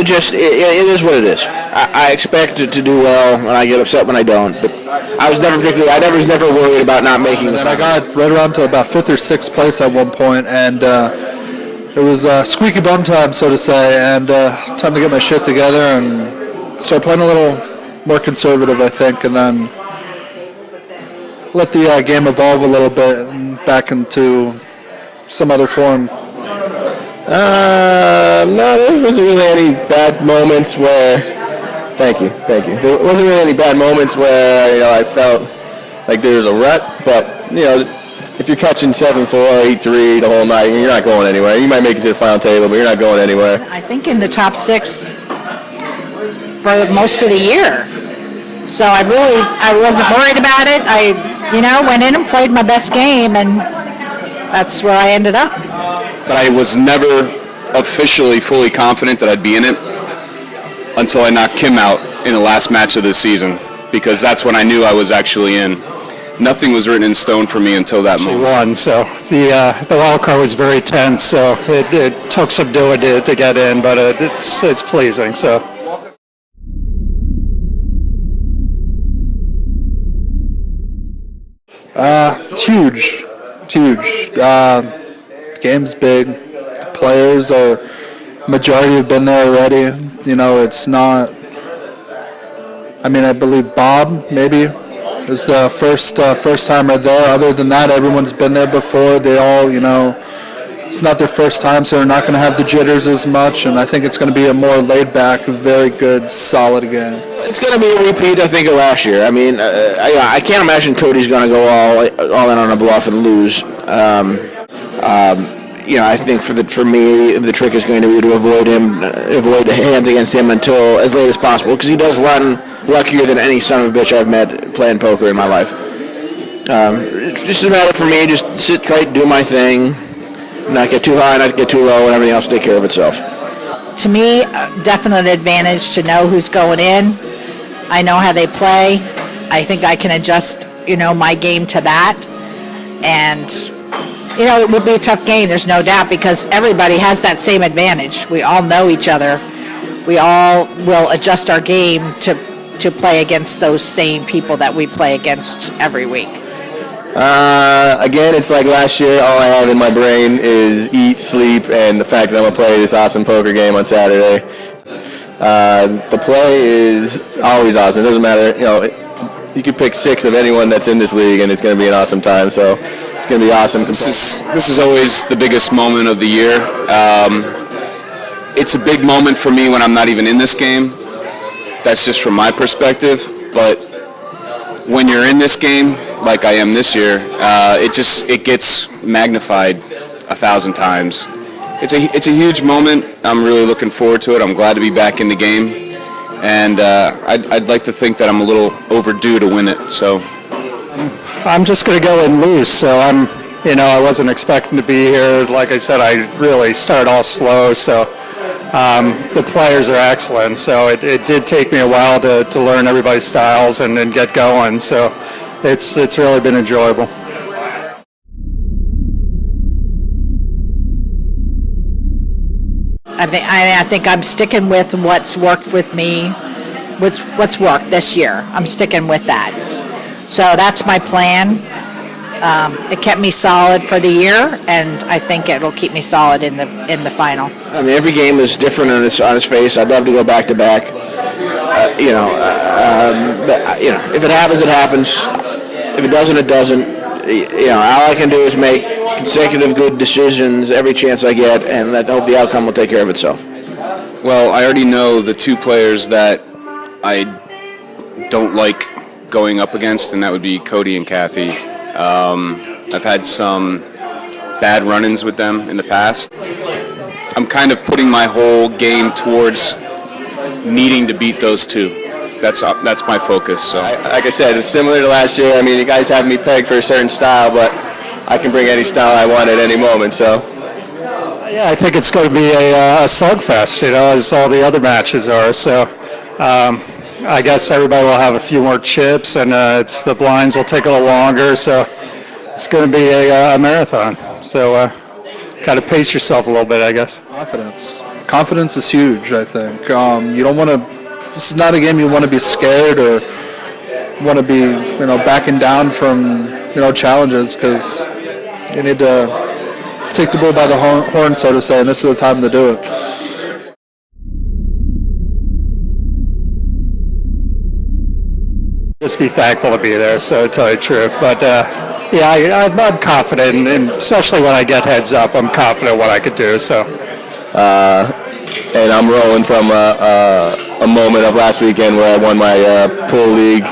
it is what it is. I expect it to do well, and I get upset when I don't. But I was never worried about not making the final. I got right around to about 5th or 6th place at one point, and it was squeaky bum time, so to say, and time to get my shit together and start playing a little more conservative, I think, and then let the game evolve a little bit and back into some other form. No, there wasn't really any bad moments where. Thank you. There wasn't really any bad moments where I felt like there was a rut, but if you're catching 7-4, 8-3 the whole night, you're not going anywhere. You might make it to the final table, but you're not going anywhere. I think in the top 6 for most of the year. So I wasn't worried about it. I went in and played my best game, and that's where I ended up. But I was never officially fully confident that I'd be in it until I knocked Kim out in the last match of the season, because that's when I knew I was actually in. Nothing was written in stone for me until that moment. Won, so the wild card was very tense, so it took some doing to get in, but it's pleasing. So. Huge. Game's big. The players majority have been there already. It's not. I believe Bob maybe is the first timer there. Other than that, everyone's been there before. They all, it's not their first time, so they're not going to have the jitters as much. And I think it's going to be a more laid back, very good, solid game. It's going to be a repeat, I think, of last year. I can't imagine Cody's going to go all in on a bluff and lose. I think for me, the trick is going to be to avoid hands against him until as late as possible, because he does run luckier than any son of a bitch I've met playing poker in my life. It's just a matter for me, just sit tight, do my thing, not get too high, not get too low, and everything else take care of itself. To me, definite advantage to know who's going in. I know how they play. I think I can adjust, my game to that. And, it would be a tough game, there's no doubt, because everybody has that same advantage. We all know each other. We all will adjust our game to play against those same people that we play against every week. Again, it's like last year. All I have in my brain is eat, sleep, and the fact that I'm going to play this awesome poker game on Saturday. The play is always awesome. It doesn't matter. You could pick 6 of anyone that's in this league, and it's going to be an awesome time. So it's going to be awesome. This is always the biggest moment of the year. It's a big moment for me when I'm not even in this game. That's just from my perspective. But when you're in this game, like I am this year, it gets magnified 1,000 times. It's a huge moment. I'm really looking forward to it. I'm glad to be back in the game, and I'd like to think that I'm a little overdue to win it. So I'm just going to go in loose. So I wasn't expecting to be here. Like I said, I really start all slow. So the players are excellent. So it did take me a while to learn everybody's styles and get going. So it's really been enjoyable. I think I'm sticking with what's worked with me, what's worked this year. I'm sticking with that. So that's my plan. It kept me solid for the year, and I think it'll keep me solid in the final. Every game is different on its face. I'd love to go back to back. But, if it happens, it happens. If it doesn't, it doesn't. All I can do is make consecutive good decisions every chance I get, and I hope the outcome will take care of itself. Well, I already know the 2 players that I don't like going up against, and that would be Cody and Kathy. I've had some bad run-ins with them in the past. I'm kind of putting my whole game towards needing to beat those 2. That's my focus. So, like I said, it's similar to last year. You guys have me pegged for a certain style, but I can bring any style I want at any moment. So, yeah, I think it's going to be a slugfest, as all the other matches are. So, I guess everybody will have a few more chips, and the blinds will take a little longer. So, it's going to be a marathon. So, got to pace yourself a little bit, I guess. Confidence. confidence is huge, I think. You don't want to, this is not a game you want to be scared or want to be, backing down from, challenges, because you need to take the bull by the horn, so to say, and this is the time to do it. Just be thankful to be there, so to tell you the truth. But I'm confident, and especially when I get heads up, I'm confident what I could do. So, and I'm rolling from a moment of last weekend where I won my pool league,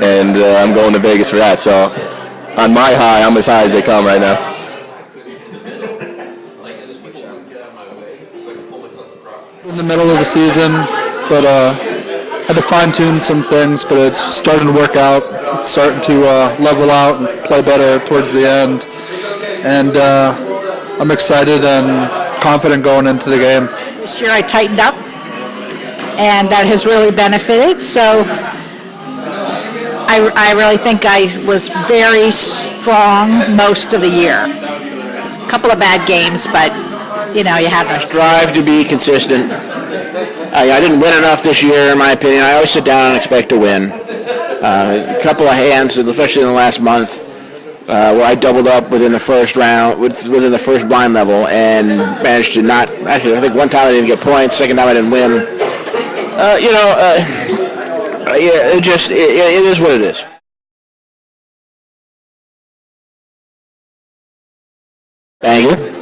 and I'm going to Vegas for that. So, on my high, I'm as high as they come right now. In the middle of the season, but had to fine-tune some things, but it's starting to work out. It's starting to level out and play better towards the end. And I'm excited and confident going into the game. This year I tightened up, and that has really benefited. So I really think I was very strong most of the year. A couple of bad games, but you have to Strive to be consistent. I didn't win enough this year, in my opinion. I always sit down and expect to win. A couple of hands, especially in the last month, where I doubled up within the first round, within the first blind level, and managed to not. Actually, I think one time I didn't get points. Second time I didn't win. It is what it is. Thank you.